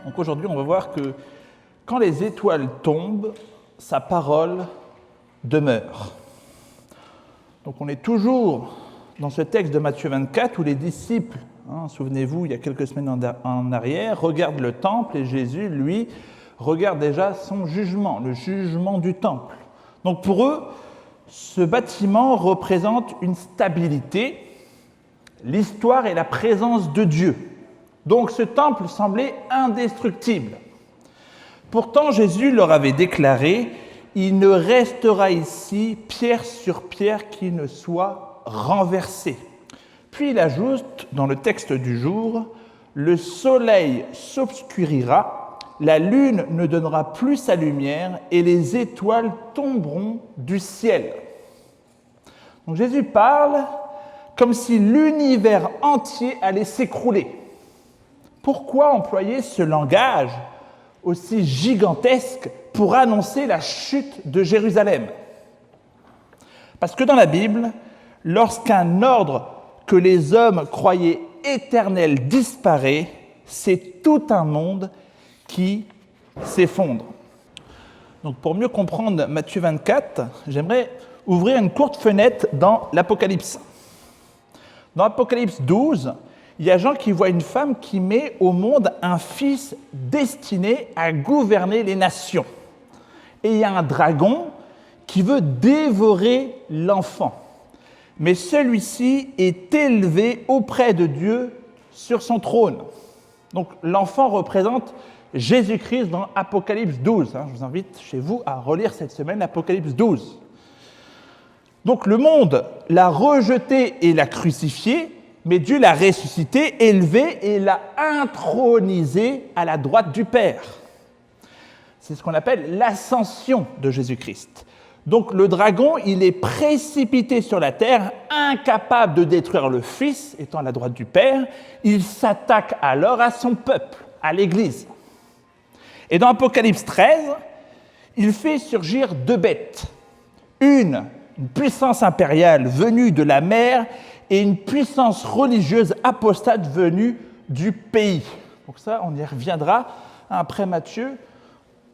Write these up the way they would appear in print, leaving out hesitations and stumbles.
Donc aujourd'hui, on va voir que quand les étoiles tombent, sa parole demeure. Donc on est toujours dans ce texte de Matthieu 24 où les disciples, souvenez-vous, il y a quelques semaines en arrière, regardent le temple et Jésus, lui, regarde déjà son jugement, le jugement du temple. Donc pour eux, ce bâtiment représente une stabilité, l'histoire et la présence de Dieu. Donc ce temple semblait indestructible. Pourtant, Jésus leur avait déclaré « Il ne restera ici pierre sur pierre qui ne soit renversée ». Puis il ajoute dans le texte du jour « Le soleil s'obscurira, la lune ne donnera plus sa lumière et les étoiles tomberont du ciel. » Donc Jésus parle comme si l'univers entier allait s'écrouler. Pourquoi employer ce langage aussi gigantesque pour annoncer la chute de Jérusalem? Parce que dans la Bible, lorsqu'un ordre que les hommes croyaient éternel disparaît, c'est tout un monde qui s'effondre. Donc pour mieux comprendre Matthieu 24, j'aimerais ouvrir une courte fenêtre dans l'Apocalypse. Dans l'Apocalypse 12, il y a Jean qui voit une femme qui met au monde un fils destiné à gouverner les nations. Et il y a un dragon qui veut dévorer l'enfant. Mais celui-ci est élevé auprès de Dieu sur son trône. Donc l'enfant représente Jésus-Christ dans Apocalypse 12. Je vous invite chez vous à relire cette semaine Apocalypse 12. Donc le monde l'a rejeté et l'a crucifié, mais Dieu l'a ressuscité, élevé et l'a intronisé à la droite du Père. C'est ce qu'on appelle l'ascension de Jésus-Christ. Donc le dragon, il est précipité sur la terre, incapable de détruire le Fils, étant à la droite du Père. Il s'attaque alors à son peuple, à l'Église. Et dans Apocalypse 13, il fait surgir deux bêtes. Une puissance impériale venue de la mer et une puissance religieuse apostate venue du pays. Donc ça, on y reviendra. Après Matthieu,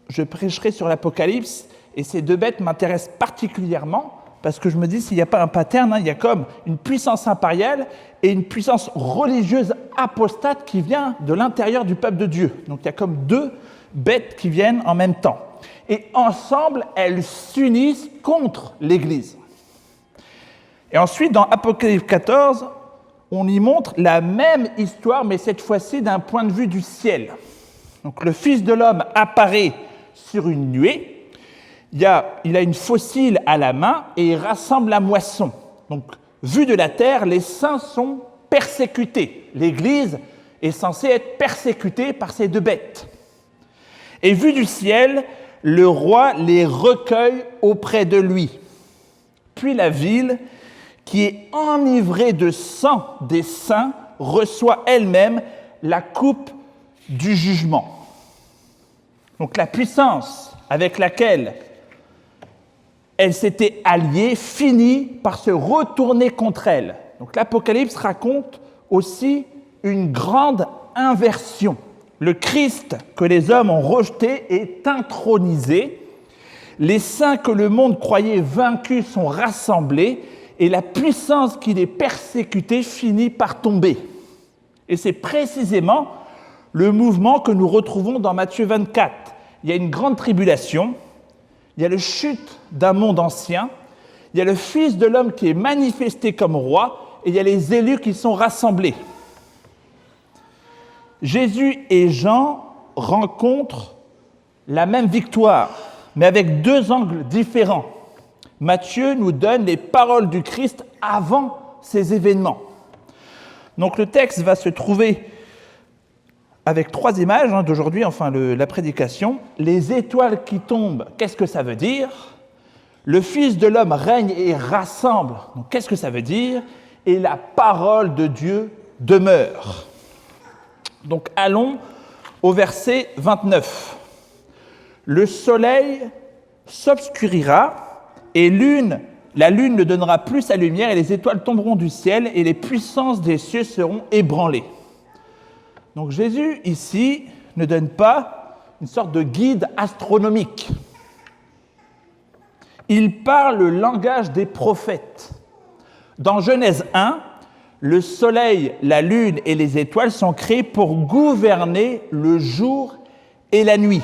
je prêcherai sur l'Apocalypse et ces deux bêtes m'intéressent particulièrement parce que je me dis, s'il n'y a pas un pattern, il y a comme une puissance impériale et une puissance religieuse apostate qui vient de l'intérieur du peuple de Dieu. Donc il y a comme deux bêtes qui viennent en même temps. Et ensemble, elles s'unissent contre l'Église. Et ensuite, dans Apocalypse 14, on y montre la même histoire, mais cette fois-ci d'un point de vue du ciel. Donc le Fils de l'homme apparaît sur une nuée, il a une faucille à la main et il rassemble la moisson. Donc, vu de la terre, les saints sont persécutés. L'Église est censée être persécutée par ces deux bêtes. Et vu du ciel, le roi les recueille auprès de lui. Puis la ville, qui est enivrée de sang des saints, reçoit elle-même la coupe du jugement. Donc la puissance avec laquelle elle s'était alliée finit par se retourner contre elle. Donc l'Apocalypse raconte aussi une grande inversion. Le Christ que les hommes ont rejeté est intronisé, les saints que le monde croyait vaincus sont rassemblés et la puissance qui les persécutait finit par tomber. Et c'est précisément le mouvement que nous retrouvons dans Matthieu 24. Il y a une grande tribulation, il y a la chute d'un monde ancien, il y a le Fils de l'homme qui est manifesté comme roi et il y a les élus qui sont rassemblés. Jésus et Jean rencontrent la même victoire, mais avec deux angles différents. Matthieu nous donne les paroles du Christ avant ces événements. Donc le texte va se trouver avec trois images d'aujourd'hui, la prédication. Les étoiles qui tombent, qu'est-ce que ça veut dire? Le Fils de l'homme règne et rassemble, donc qu'est-ce que ça veut dire? Et la parole de Dieu demeure. Donc allons au verset 29. Le soleil s'obscurira et la lune ne donnera plus sa lumière et les étoiles tomberont du ciel et les puissances des cieux seront ébranlées. Donc Jésus, ici, ne donne pas une sorte de guide astronomique. Il parle le langage des prophètes. Dans Genèse 1, le soleil, la lune et les étoiles sont créés pour gouverner le jour et la nuit,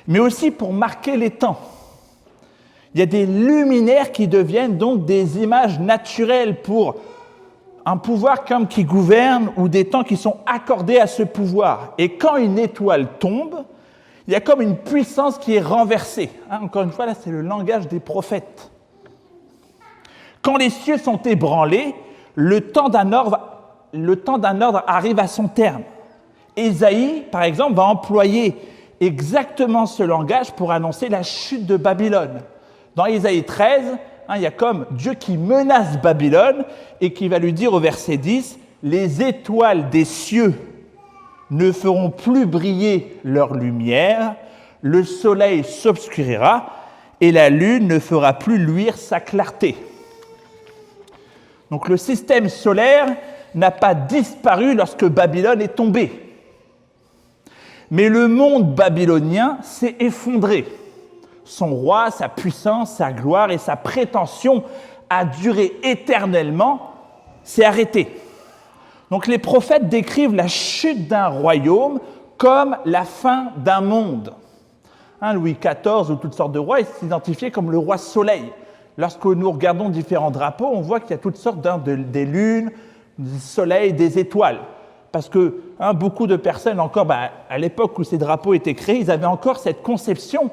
mais aussi pour marquer les temps. Il y a des luminaires qui deviennent donc des images naturelles pour un pouvoir comme qui gouverne ou des temps qui sont accordés à ce pouvoir. Et quand une étoile tombe, il y a comme une puissance qui est renversée. Encore une fois, là, c'est le langage des prophètes. Quand les cieux sont ébranlés, le temps d'un ordre arrive à son terme. Ésaïe, par exemple, va employer exactement ce langage pour annoncer la chute de Babylone. Dans Ésaïe 13, il y a comme Dieu qui menace Babylone et qui va lui dire au verset 10 « Les étoiles des cieux ne feront plus briller leur lumière, le soleil s'obscurira et la lune ne fera plus luire sa clarté. » Donc le système solaire n'a pas disparu lorsque Babylone est tombée. Mais le monde babylonien s'est effondré. Son roi, sa puissance, sa gloire et sa prétention à durer éternellement s'est arrêté. Donc les prophètes décrivent la chute d'un royaume comme la fin d'un monde. Louis XIV ou toutes sortes de rois, il s'identifiait comme le roi soleil. Lorsque nous regardons différents drapeaux, on voit qu'il y a toutes sortes des lunes, des soleils, des étoiles. Parce que beaucoup de personnes, encore à l'époque où ces drapeaux étaient créés, ils avaient encore cette conception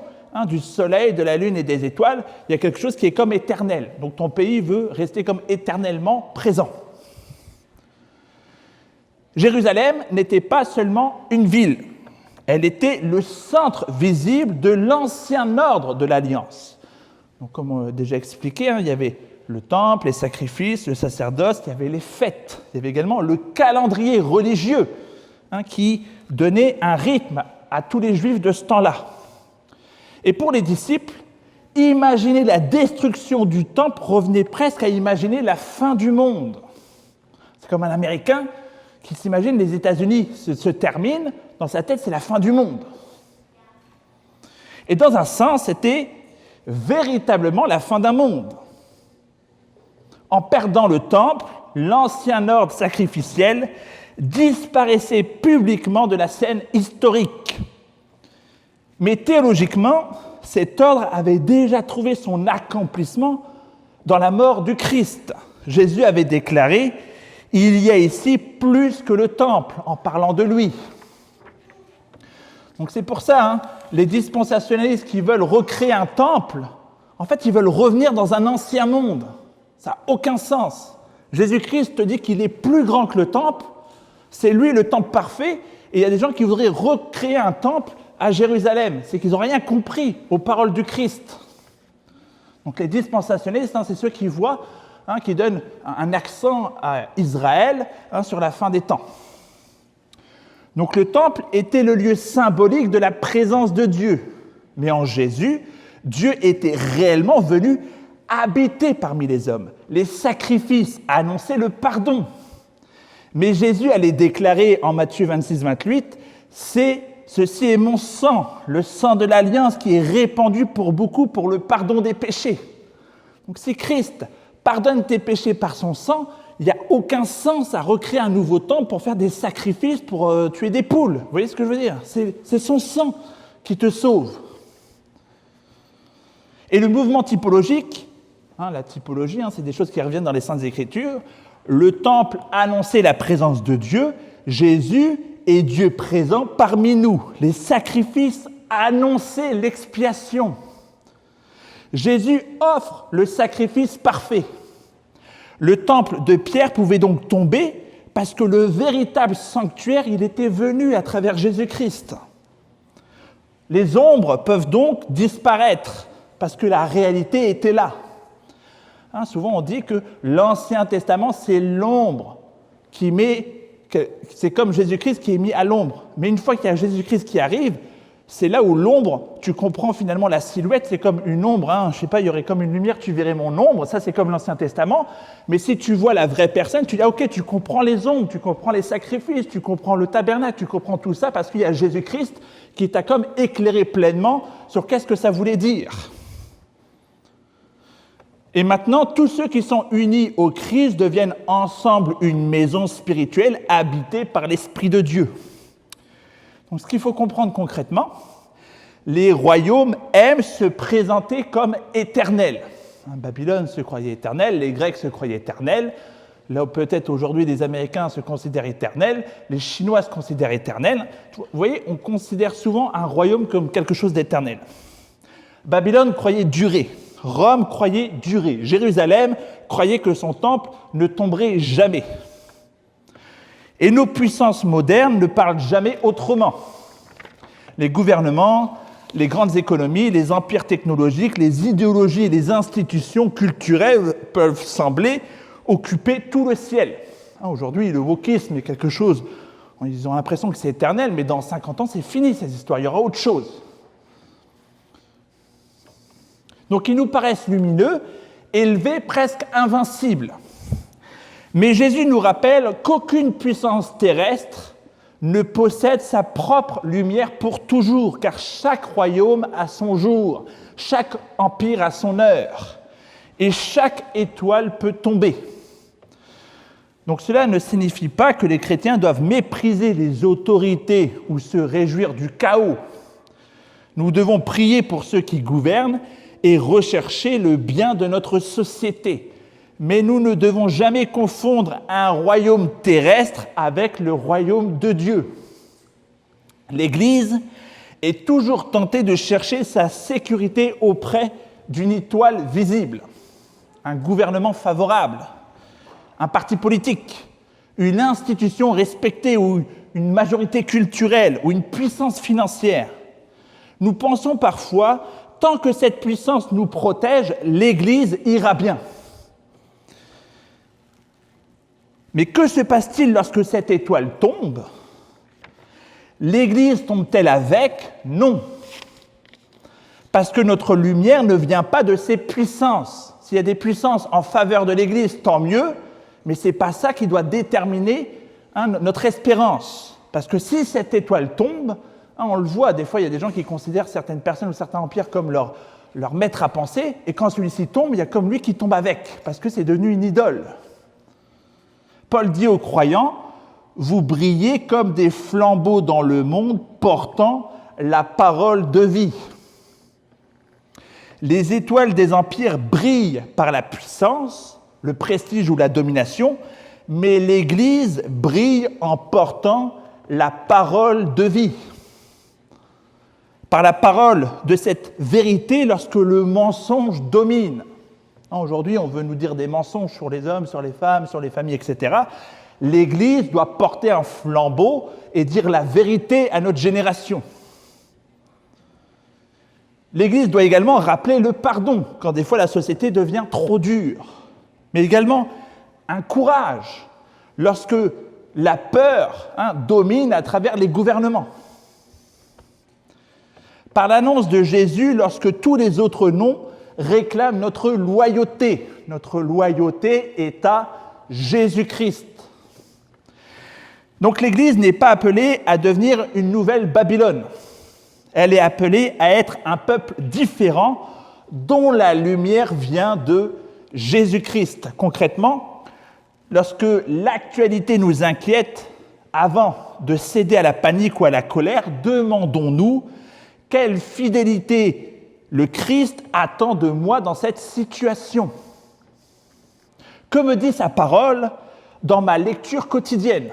du soleil, de la lune et des étoiles. Il y a quelque chose qui est comme éternel. Donc ton pays veut rester comme éternellement présent. Jérusalem n'était pas seulement une ville. Elle était le centre visible de l'ancien ordre de l'Alliance. Donc, comme on a déjà expliqué, il y avait le temple, les sacrifices, le sacerdoce, il y avait les fêtes. Il y avait également le calendrier religieux qui donnait un rythme à tous les Juifs de ce temps-là. Et pour les disciples, imaginer la destruction du temple revenait presque à imaginer la fin du monde. C'est comme un Américain qui s'imagine les États-Unis se terminent, dans sa tête, c'est la fin du monde. Et dans un sens, c'était véritablement la fin d'un monde. En perdant le temple, l'ancien ordre sacrificiel disparaissait publiquement de la scène historique. Mais théologiquement, cet ordre avait déjà trouvé son accomplissement dans la mort du Christ. Jésus avait déclaré « Il y a ici plus que le temple » en parlant de lui. Donc c'est pour ça, les dispensationalistes qui veulent recréer un temple, en fait, ils veulent revenir dans un ancien monde. Ça n'a aucun sens. Jésus-Christ te dit qu'il est plus grand que le temple, c'est lui le temple parfait, et il y a des gens qui voudraient recréer un temple à Jérusalem. C'est qu'ils n'ont rien compris aux paroles du Christ. Donc les dispensationnistes, c'est ceux qui voient, qui donnent un accent à Israël sur la fin des temps. Donc le temple était le lieu symbolique de la présence de Dieu. Mais en Jésus, Dieu était réellement venu habiter parmi les hommes. Les sacrifices annonçaient le pardon. Mais Jésus allait déclarer en Matthieu 26-28, « Ceci est mon sang, le sang de l'Alliance qui est répandu pour beaucoup pour le pardon des péchés. » Donc si Christ pardonne tes péchés par son sang, il n'y a aucun sens à recréer un nouveau temple pour faire des sacrifices, pour tuer des poules. Vous voyez ce que je veux dire ? C'est son sang qui te sauve. Et le mouvement typologique, la typologie, c'est des choses qui reviennent dans les Saintes Écritures. Le temple annonçait la présence de Dieu. Jésus est Dieu présent parmi nous. Les sacrifices annonçaient l'expiation. Jésus offre le sacrifice parfait. Le temple de Pierre pouvait donc tomber parce que le véritable sanctuaire, il était venu à travers Jésus-Christ. Les ombres peuvent donc disparaître parce que la réalité était là. Souvent on dit que l'Ancien Testament, c'est l'ombre c'est comme Jésus-Christ qui est mis à l'ombre. Mais une fois qu'il y a Jésus-Christ qui arrive, c'est là où l'ombre, tu comprends finalement la silhouette, c'est comme une ombre, hein. Je ne sais pas, il y aurait comme une lumière, tu verrais mon ombre, ça c'est comme l'Ancien Testament, mais si tu vois la vraie personne, tu dis, ok, tu comprends les ombres, tu comprends les sacrifices, tu comprends le tabernacle, tu comprends tout ça parce qu'il y a Jésus-Christ qui t'a comme éclairé pleinement sur qu'est-ce que ça voulait dire. Et maintenant, tous ceux qui sont unis au Christ deviennent ensemble une maison spirituelle habitée par l'Esprit de Dieu. Donc, ce qu'il faut comprendre concrètement, les royaumes aiment se présenter comme éternels. Babylone se croyait éternelle, les Grecs se croyaient éternels, là où peut-être aujourd'hui les Américains se considèrent éternels, les Chinois se considèrent éternels. Vous voyez, on considère souvent un royaume comme quelque chose d'éternel. Babylone croyait durer, Rome croyait durer, Jérusalem croyait que son temple ne tomberait jamais. Et nos puissances modernes ne parlent jamais autrement. Les gouvernements, les grandes économies, les empires technologiques, les idéologies et les institutions culturelles peuvent sembler occuper tout le ciel. Aujourd'hui, le wokisme est quelque chose, ils ont l'impression que c'est éternel, mais dans 50 ans, c'est fini ces histoires, il y aura autre chose. Donc, ils nous paraissent lumineux, élevés, presque invincibles. Mais Jésus nous rappelle qu'aucune puissance terrestre ne possède sa propre lumière pour toujours, car chaque royaume a son jour, chaque empire a son heure, et chaque étoile peut tomber. Donc cela ne signifie pas que les chrétiens doivent mépriser les autorités ou se réjouir du chaos. Nous devons prier pour ceux qui gouvernent et rechercher le bien de notre société. Mais nous ne devons jamais confondre un royaume terrestre avec le royaume de Dieu. L'Église est toujours tentée de chercher sa sécurité auprès d'une étoile visible, un gouvernement favorable, un parti politique, une institution respectée ou une majorité culturelle ou une puissance financière. Nous pensons parfois, tant que cette puissance nous protège, l'Église ira bien. Mais que se passe-t-il lorsque cette étoile tombe? L'Église tombe-t-elle avec? Non. Parce que notre lumière ne vient pas de ces puissances. S'il y a des puissances en faveur de l'Église, tant mieux, mais ce n'est pas ça qui doit déterminer notre espérance. Parce que si cette étoile tombe, on le voit, des fois il y a des gens qui considèrent certaines personnes ou certains empires comme leur maître à penser, et quand celui-ci tombe, il y a comme lui qui tombe avec, parce que c'est devenu une idole. Paul dit aux croyants, « Vous brillez comme des flambeaux dans le monde portant la parole de vie. » Les étoiles des empires brillent par la puissance, le prestige ou la domination, mais l'Église brille en portant la parole de vie. Par la parole de cette vérité lorsque le mensonge domine. Aujourd'hui, on veut nous dire des mensonges sur les hommes, sur les femmes, sur les familles, etc. L'Église doit porter un flambeau et dire la vérité à notre génération. L'Église doit également rappeler le pardon quand des fois la société devient trop dure, mais également un courage lorsque la peur domine à travers les gouvernements. Par l'annonce de Jésus, lorsque tous les autres noms réclament notre loyauté. Notre loyauté est à Jésus-Christ. Donc l'Église n'est pas appelée à devenir une nouvelle Babylone. Elle est appelée à être un peuple différent dont la lumière vient de Jésus-Christ. Concrètement, lorsque l'actualité nous inquiète, avant de céder à la panique ou à la colère, demandons-nous quelle fidélité le Christ attend de moi dans cette situation. Que me dit sa parole dans ma lecture quotidienne?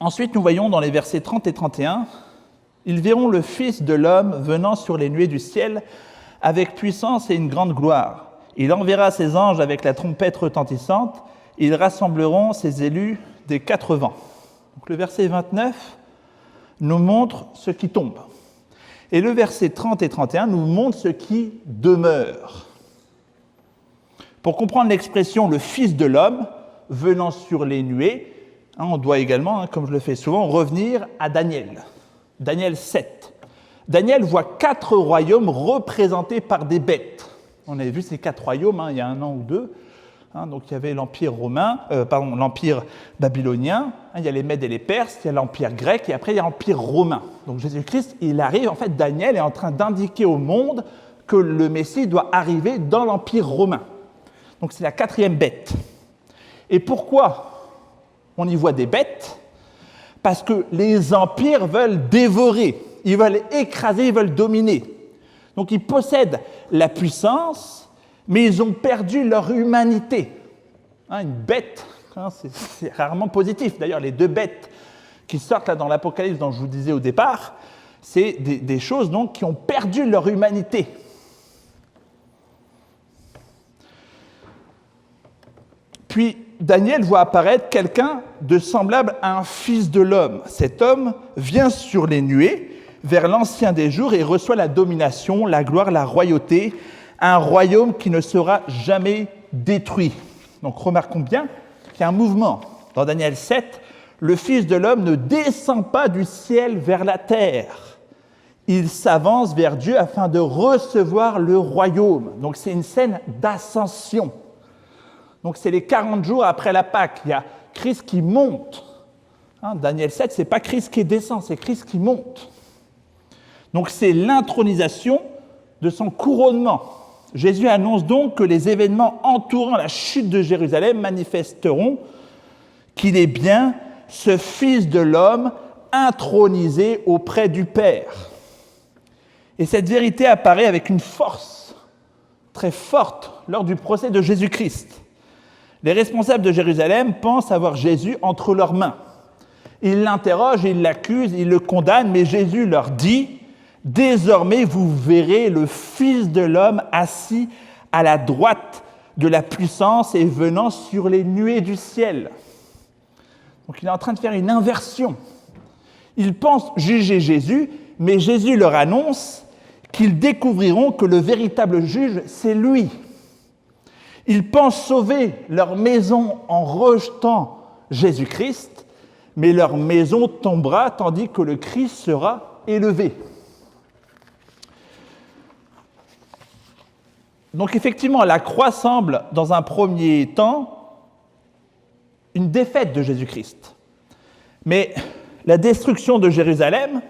Ensuite, nous voyons dans les versets 30 et 31, « Ils verront le Fils de l'homme venant sur les nuées du ciel avec puissance et une grande gloire. Il enverra ses anges avec la trompette retentissante, ils rassembleront ses élus des quatre vents. » Donc, le verset 29 nous montre ce qui tombe. Et le verset 30 et 31 nous montre ce qui demeure. Pour comprendre l'expression « le Fils de l'homme venant sur les nuées », On doit également, comme je le fais souvent, revenir à Daniel. Daniel 7. Daniel voit 4 royaumes représentés par des bêtes. On avait vu ces 4 royaumes il y a 1 an ou 2. Donc il y avait l'Empire l'Empire babylonien, il y a les Mèdes et les Perses, il y a l'Empire grec et après il y a l'Empire romain. Donc Jésus-Christ, il arrive, en fait Daniel est en train d'indiquer au monde que le Messie doit arriver dans l'Empire romain. Donc c'est la 4e bête. Et pourquoi on y voit des bêtes? Parce que les empires veulent dévorer, ils veulent écraser, ils veulent dominer. Donc ils possèdent la puissance, mais ils ont perdu leur humanité. Une bête, c'est rarement positif. D'ailleurs, les 2 bêtes qui sortent là dans l'Apocalypse, dont je vous disais au départ, c'est des choses donc, qui ont perdu leur humanité. Puis Daniel voit apparaître quelqu'un de semblable à un fils de l'homme. Cet homme vient sur les nuées vers l'ancien des jours et reçoit la domination, la gloire, la royauté, un royaume qui ne sera jamais détruit. Donc remarquons bien qu'il y a un mouvement. Dans Daniel 7, le Fils de l'homme ne descend pas du ciel vers la terre. Il s'avance vers Dieu afin de recevoir le royaume. Donc c'est une scène d'ascension. Donc c'est les 40 jours après la Pâque. Il y a Christ qui monte. Daniel 7, ce n'est pas Christ qui descend, c'est Christ qui monte. Donc c'est l'intronisation de son couronnement. Jésus annonce donc que les événements entourant la chute de Jérusalem manifesteront qu'il est bien ce Fils de l'homme intronisé auprès du Père. Et cette vérité apparaît avec une force très forte lors du procès de Jésus-Christ. Les responsables de Jérusalem pensent avoir Jésus entre leurs mains. Ils l'interrogent, ils l'accusent, ils le condamnent, mais Jésus leur dit « Désormais, vous verrez le Fils de l'homme assis à la droite de la puissance et venant sur les nuées du ciel. » Donc il est en train de faire une inversion. Ils pensent juger Jésus, mais Jésus leur annonce qu'ils découvriront que le véritable juge, c'est lui. Ils pensent sauver leur maison en rejetant Jésus-Christ, mais leur maison tombera tandis que le Christ sera élevé. Donc effectivement, la croix semble, dans un premier temps, une défaite de Jésus-Christ. Mais la destruction de Jérusalem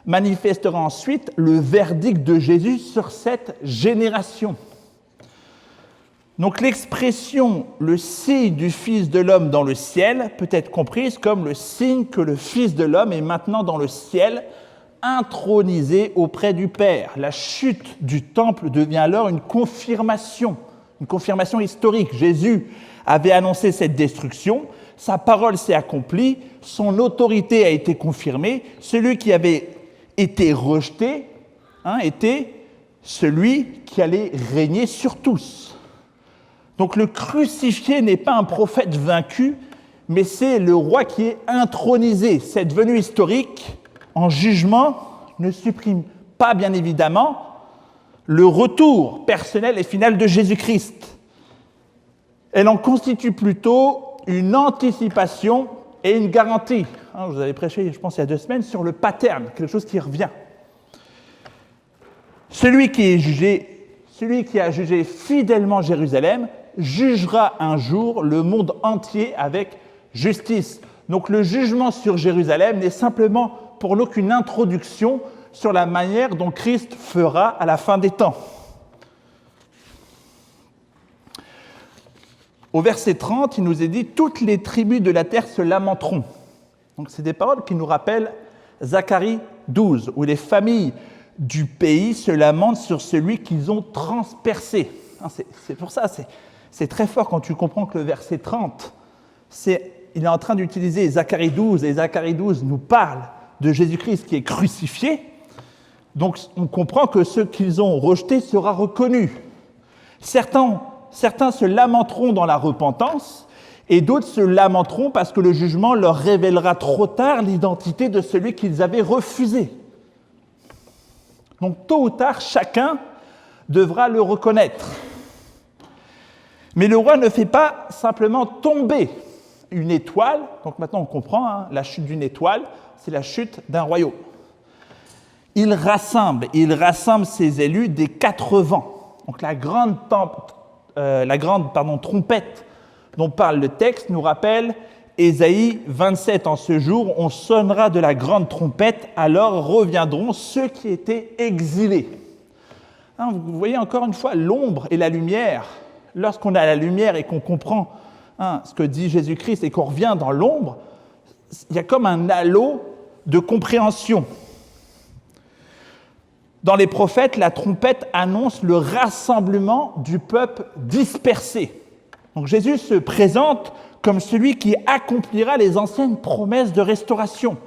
manifestera ensuite le verdict de Jésus sur cette génération. Donc l'expression « le signe du Fils de l'homme dans le ciel » peut être comprise comme le signe que le Fils de l'homme est maintenant dans le ciel, intronisé auprès du Père. La chute du temple devient alors une confirmation historique. Jésus avait annoncé cette destruction, sa parole s'est accomplie, son autorité a été confirmée, celui qui avait été rejeté était celui qui allait régner sur tous. Donc le crucifié n'est pas un prophète vaincu, mais c'est le roi qui est intronisé. Cette venue historique en jugement ne supprime pas, bien évidemment, le retour personnel et final de Jésus-Christ. Elle en constitue plutôt une anticipation et une garantie. Je vous avais prêché, je pense, il y a 2 semaines, sur le pattern, quelque chose qui revient. Celui qui a jugé fidèlement Jérusalem jugera un jour le monde entier avec justice. Donc le jugement sur Jérusalem n'est simplement pour nous qu'une introduction sur la manière dont Christ fera à la fin des temps. Au verset 30, il nous est dit « Toutes les tribus de la terre se lamenteront ». Donc c'est des paroles qui nous rappellent Zacharie 12, où les familles du pays se lamentent sur celui qu'ils ont transpercé. C'est pour ça, c'est très fort quand tu comprends que le verset 30, il est en train d'utiliser Zacharie 12, et Zacharie 12 nous parle de Jésus-Christ qui est crucifié. Donc on comprend que ce qu'ils ont rejeté sera reconnu. Certains se lamenteront dans la repentance, et d'autres se lamenteront parce que le jugement leur révélera trop tard l'identité de celui qu'ils avaient refusé. Donc tôt ou tard, chacun devra le reconnaître. Mais le roi ne fait pas simplement tomber une étoile. Donc maintenant on comprend, hein, la chute d'une étoile, c'est la chute d'un royaume. Il rassemble ses élus des 4 vents. Donc la grande trompette dont parle le texte nous rappelle Ésaïe 27. En ce jour, on sonnera de la grande trompette, alors reviendront ceux qui étaient exilés. Hein, vous voyez encore une fois l'ombre et la lumière. Lorsqu'on a la lumière et qu'on comprend ce que dit Jésus-Christ et qu'on revient dans l'ombre, il y a comme un halo de compréhension. Dans les prophètes, la trompette annonce le rassemblement du peuple dispersé. Donc Jésus se présente comme celui qui accomplira les anciennes promesses de restauration.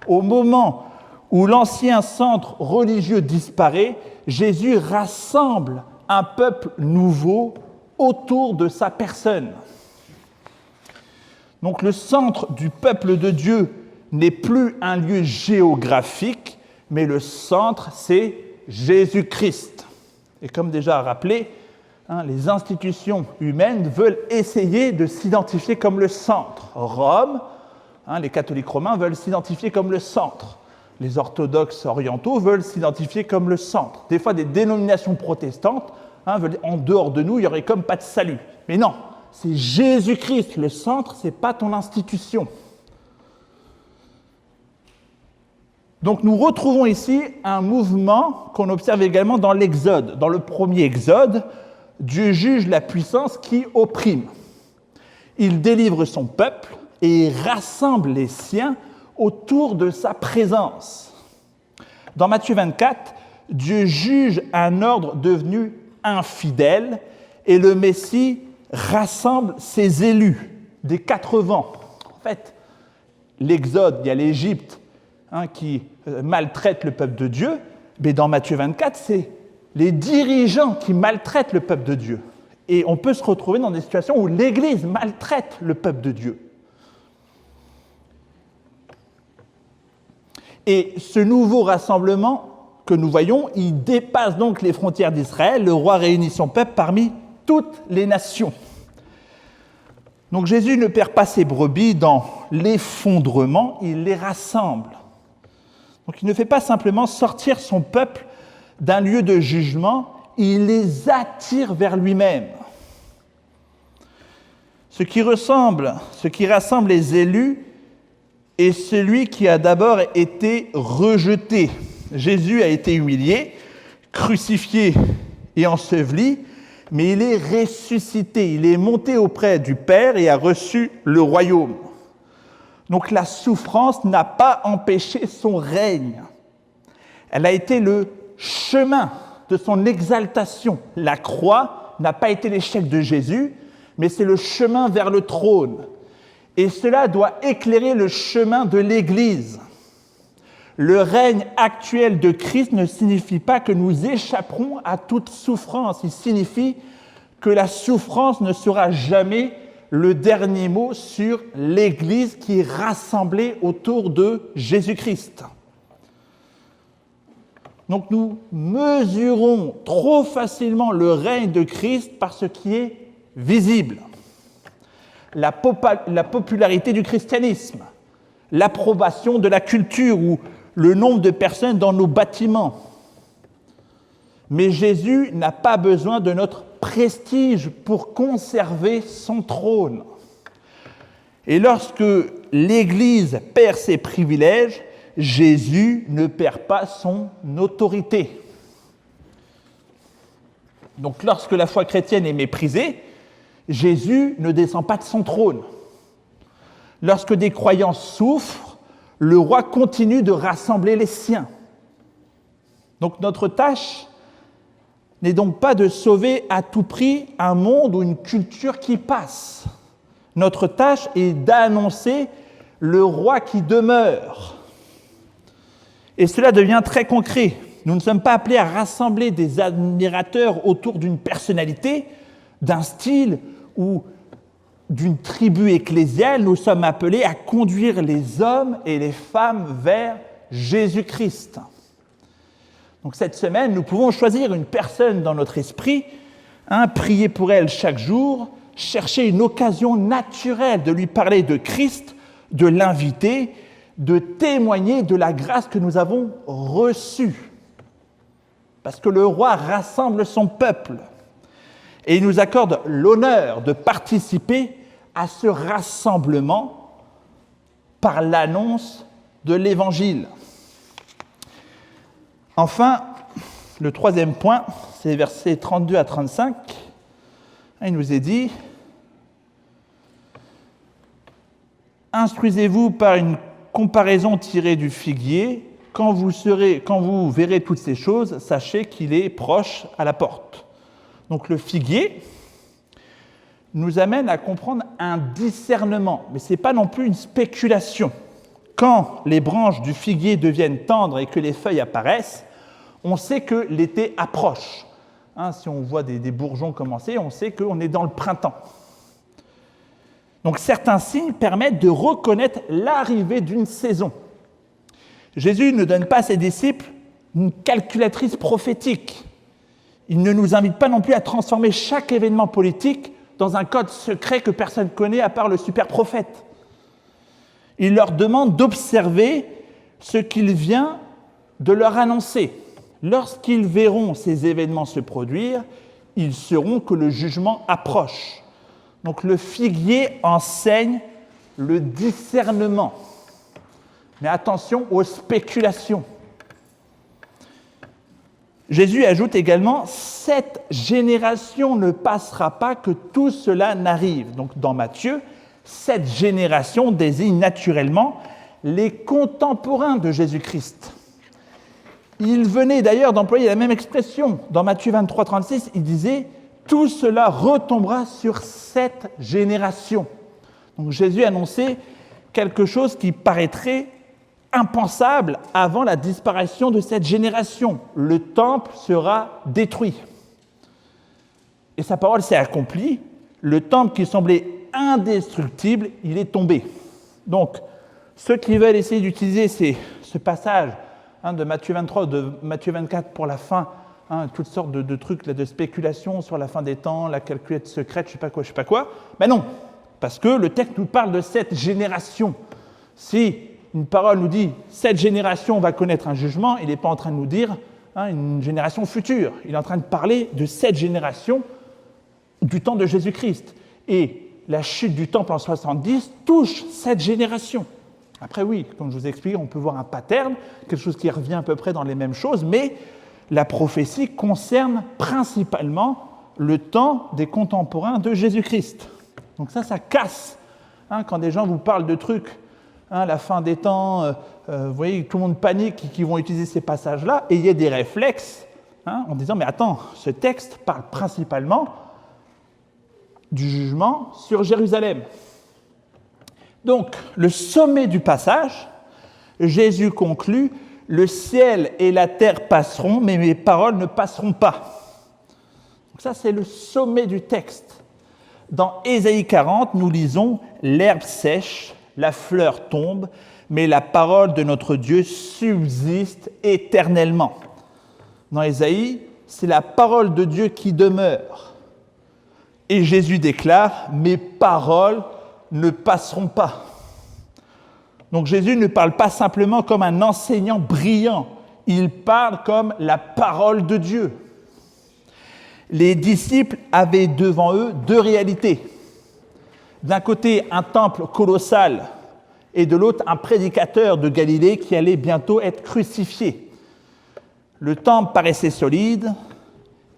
Au moment où l'ancien centre religieux disparaît, Jésus rassemble un peuple nouveau autour de sa personne. Donc le centre du peuple de Dieu n'est plus un lieu géographique, mais le centre, c'est Jésus-Christ. Et comme déjà rappelé, les institutions humaines veulent essayer de s'identifier comme le centre. Rome, les catholiques romains veulent s'identifier comme le centre. Les orthodoxes orientaux veulent s'identifier comme le centre. Des fois, des dénominations protestantes veulent dire, en dehors de nous, il n'y aurait comme pas de salut. Mais non, c'est Jésus-Christ le centre, ce n'est pas ton institution. Donc nous retrouvons ici un mouvement qu'on observe également dans l'Exode. Dans le premier Exode, Dieu juge la puissance qui opprime. Il délivre son peuple et il rassemble les siens autour de sa présence. Dans Matthieu 24, Dieu juge un ordre devenu infidèle et le Messie rassemble ses élus des 4 vents. En fait, l'Exode, il y a l'Égypte qui maltraite le peuple de Dieu, mais dans Matthieu 24, c'est les dirigeants qui maltraitent le peuple de Dieu. Et on peut se retrouver dans des situations où l'Église maltraite le peuple de Dieu. Et ce nouveau rassemblement que nous voyons, il dépasse donc les frontières d'Israël. Le roi réunit son peuple parmi toutes les nations. Donc Jésus ne perd pas ses brebis dans l'effondrement, il les rassemble. Donc il ne fait pas simplement sortir son peuple d'un lieu de jugement, il les attire vers lui-même. Ce qui rassemble les élus est celui qui a d'abord été rejeté. Jésus a été humilié, crucifié et enseveli, mais il est ressuscité, il est monté auprès du Père et a reçu le royaume. Donc la souffrance n'a pas empêché son règne. Elle a été le chemin de son exaltation. La croix n'a pas été l'échec de Jésus, mais c'est le chemin vers le trône. Et cela doit éclairer le chemin de l'Église. Le règne actuel de Christ ne signifie pas que nous échapperons à toute souffrance. Il signifie que la souffrance ne sera jamais le dernier mot sur l'Église qui est rassemblée autour de Jésus-Christ. Donc nous mesurons trop facilement le règne de Christ par ce qui est visible. La popularité du christianisme, l'approbation de la culture ou le nombre de personnes dans nos bâtiments. Mais Jésus n'a pas besoin de notre prestige pour conserver son trône. Et lorsque l'Église perd ses privilèges, Jésus ne perd pas son autorité. Donc lorsque la foi chrétienne est méprisée, Jésus ne descend pas de son trône. Lorsque des croyants souffrent, le roi continue de rassembler les siens. Donc notre tâche n'est donc pas de sauver à tout prix un monde ou une culture qui passe. Notre tâche est d'annoncer le roi qui demeure. Et cela devient très concret. Nous ne sommes pas appelés à rassembler des admirateurs autour d'une personnalité, d'un style ou d'une tribu ecclésiale. Nous sommes appelés à conduire les hommes et les femmes vers Jésus-Christ. Donc cette semaine, nous pouvons choisir une personne dans notre esprit, prier pour elle chaque jour, chercher une occasion naturelle de lui parler de Christ, de l'inviter, de témoigner de la grâce que nous avons reçue. Parce que le roi rassemble son peuple et il nous accorde l'honneur de participer à ce rassemblement par l'annonce de l'Évangile. Enfin, le troisième point, c'est versets 32 à 35. Il nous est dit « Instruisez-vous par une comparaison tirée du figuier. Quand vous verrez toutes ces choses, sachez qu'il est proche à la porte. » Donc le figuier nous amène à comprendre un discernement, mais ce n'est pas non plus une spéculation. Quand les branches du figuier deviennent tendres et que les feuilles apparaissent, on sait que l'été approche. Si on voit des bourgeons commencer, on sait qu'on est dans le printemps. Donc certains signes permettent de reconnaître l'arrivée d'une saison. Jésus ne donne pas à ses disciples une calculatrice prophétique. Il ne nous invite pas non plus à transformer chaque événement politique dans un code secret que personne ne connaît à part le super prophète. Il leur demande d'observer ce qu'il vient de leur annoncer. Lorsqu'ils verront ces événements se produire, ils sauront que le jugement approche. Donc le figuier enseigne le discernement. Mais attention aux spéculations. Jésus ajoute également « Cette génération ne passera pas que tout cela n'arrive ». Donc dans Matthieu, cette génération désigne naturellement les contemporains de Jésus-Christ. Il venait d'ailleurs d'employer la même expression. Dans Matthieu 23, 36, il disait « Tout cela retombera sur cette génération ». Donc Jésus annonçait quelque chose qui paraîtrait impensable avant la disparition de cette génération. Le temple sera détruit. Et sa parole s'est accomplie. Le temple qui semblait indestructible, il est tombé. Donc, ceux qui veulent essayer d'utiliser ce passage de Matthieu 23 ou de Matthieu 24 pour la fin, toutes sortes de trucs de spéculation sur la fin des temps, la calculette secrète, je ne sais pas quoi, mais non, parce que le texte nous parle de cette génération. Si une parole nous dit « cette génération va connaître un jugement », il n'est pas en train de nous dire une génération future. Il est en train de parler de cette génération du temps de Jésus-Christ. Et la chute du temple en 70 touche cette génération. Après oui, comme je vous ai expliqué, on peut voir un pattern, quelque chose qui revient à peu près dans les mêmes choses, mais la prophétie concerne principalement le temps des contemporains de Jésus-Christ. Donc ça casse. Quand des gens vous parlent de trucs, la fin des temps, vous voyez, tout le monde panique qui vont utiliser ces passages-là, et il y a des réflexes en disant « mais attends, ce texte parle principalement du jugement sur Jérusalem ». Donc, le sommet du passage, Jésus conclut « Le ciel et la terre passeront, mais mes paroles ne passeront pas ». Donc ça, c'est le sommet du texte. Dans Ésaïe 40, nous lisons « L'herbe sèche, la fleur tombe, mais la parole de notre Dieu subsiste éternellement. » Dans Ésaïe, c'est la parole de Dieu qui demeure. Et Jésus déclare « Mes paroles ne passeront pas ». Donc Jésus ne parle pas simplement comme un enseignant brillant, il parle comme la parole de Dieu. Les disciples avaient devant eux deux réalités. D'un côté, un temple colossal, et de l'autre, un prédicateur de Galilée qui allait bientôt être crucifié. Le temple paraissait solide,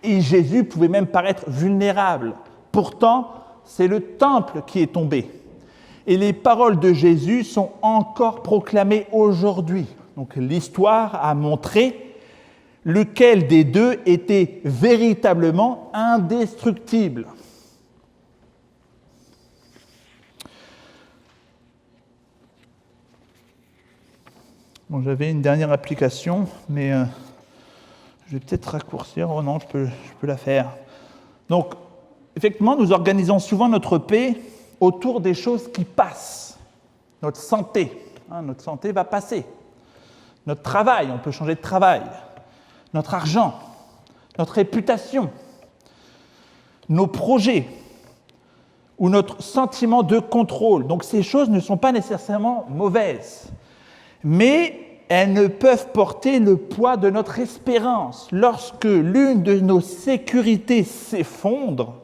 et Jésus pouvait même paraître vulnérable. Pourtant, c'est le temple qui est tombé. Et les paroles de Jésus sont encore proclamées aujourd'hui. Donc l'histoire a montré lequel des deux était véritablement indestructible. Bon, j'avais une dernière application, mais je vais peut-être raccourcir. Oh non, je peux la faire. Donc, effectivement, nous organisons souvent notre paix autour des choses qui passent. Notre santé va passer. Notre travail, on peut changer de travail. Notre argent, notre réputation, nos projets. ou notre sentiment de contrôle. Donc ces choses ne sont pas nécessairement mauvaises, mais elles ne peuvent porter le poids de notre espérance. Lorsque l'une de nos sécurités s'effondre,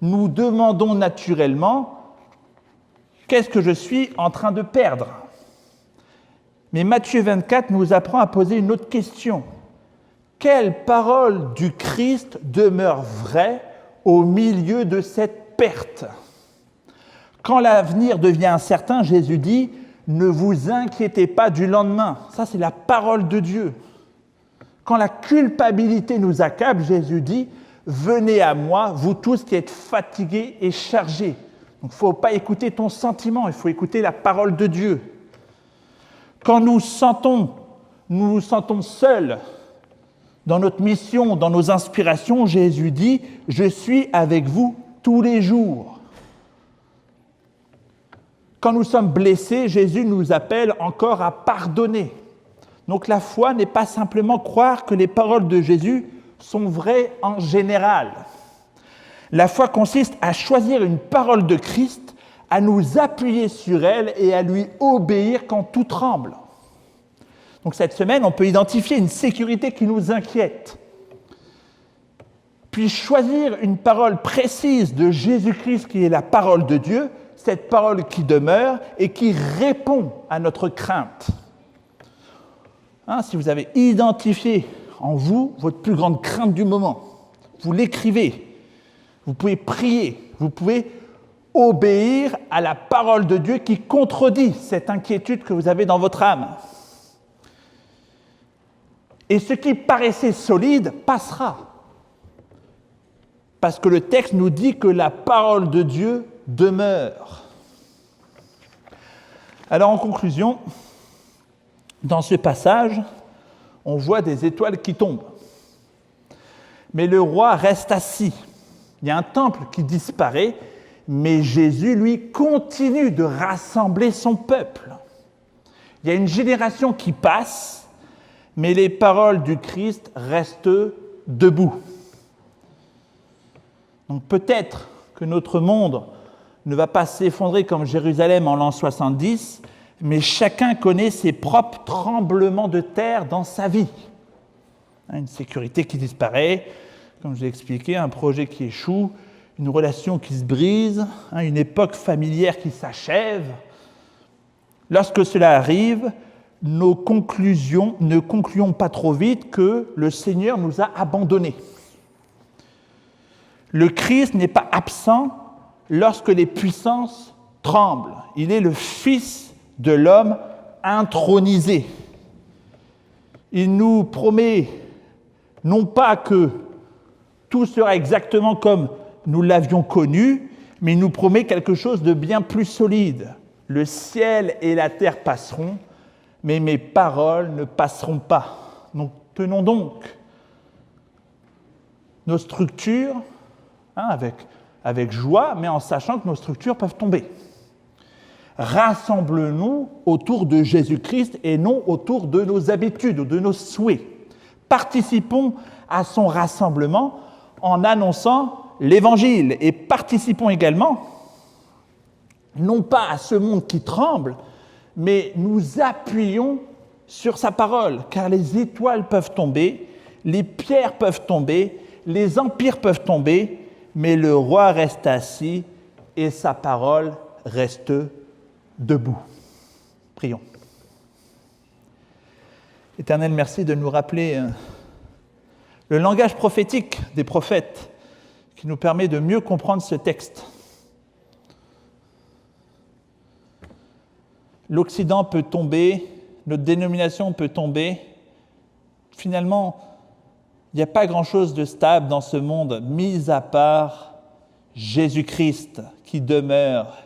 nous demandons naturellement « qu'est-ce que je suis en train de perdre ?» Mais Matthieu 24 nous apprend à poser une autre question. Quelle parole du Christ demeure vraie au milieu de cette perte? Quand l'avenir devient incertain, Jésus dit « ne vous inquiétez pas du lendemain ». Ça, c'est la parole de Dieu. Quand la culpabilité nous accable, Jésus dit « venez à moi, vous tous qui êtes fatigués et chargés ». Donc, il ne faut pas écouter ton sentiment, il faut écouter la parole de Dieu. Quand nous nous sentons seuls dans notre mission, dans nos inspirations, Jésus dit « je suis avec vous tous les jours ». Quand nous sommes blessés, Jésus nous appelle encore à pardonner. Donc la foi n'est pas simplement croire que les paroles de Jésus sont vraies en général. La foi consiste à choisir une parole de Christ, à nous appuyer sur elle et à lui obéir quand tout tremble. Donc cette semaine, on peut identifier une sécurité qui nous inquiète, puis choisir une parole précise de Jésus-Christ qui est la parole de Dieu, cette parole qui demeure et qui répond à notre crainte. Si vous avez identifié en vous votre plus grande crainte du moment, vous l'écrivez, vous pouvez prier, vous pouvez obéir à la parole de Dieu qui contredit cette inquiétude que vous avez dans votre âme. Et ce qui paraissait solide passera. Parce que le texte nous dit que la parole de Dieu demeure. Alors en conclusion, dans ce passage, on voit des étoiles qui tombent. Mais le roi reste assis. Il y a un temple qui disparaît, mais Jésus, lui, continue de rassembler son peuple. Il y a une génération qui passe, mais les paroles du Christ restent debout. Donc peut-être que notre monde ne va pas s'effondrer comme Jérusalem en l'an 70, mais chacun connaît ses propres tremblements de terre dans sa vie. Une sécurité qui disparaît, comme je l'ai expliqué, un projet qui échoue, une relation qui se brise, une époque familière qui s'achève. Lorsque cela arrive, ne concluons pas trop vite que le Seigneur nous a abandonnés. Le Christ n'est pas absent lorsque les puissances tremblent. Il est le Fils de l'homme intronisé. Il nous promet non pas que tout sera exactement comme nous l'avions connu, mais il nous promet quelque chose de bien plus solide. Le ciel et la terre passeront, mais mes paroles ne passeront pas. Donc, tenons donc nos structures avec joie, mais en sachant que nos structures peuvent tomber. Rassemblons-nous autour de Jésus-Christ et non autour de nos habitudes ou de nos souhaits. Participons à son rassemblement en annonçant l'Évangile et participons également, non pas à ce monde qui tremble, mais nous appuyons sur sa parole, car les étoiles peuvent tomber, les pierres peuvent tomber, les empires peuvent tomber, mais le roi reste assis et sa parole reste debout. Prions. Éternel, merci de nous rappeler le langage prophétique des prophètes qui nous permet de mieux comprendre ce texte. L'Occident peut tomber, notre dénomination peut tomber. Finalement, il n'y a pas grand-chose de stable dans ce monde, mis à part Jésus-Christ qui demeure.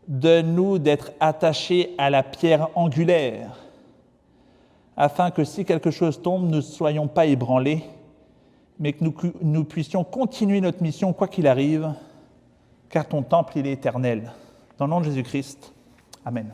Donne-nous d'être attachés à la pierre angulaire, afin que si quelque chose tombe, nous ne soyons pas ébranlés, mais que nous puissions continuer notre mission quoi qu'il arrive, car ton temple, il est éternel. Dans le nom de Jésus-Christ, Amen.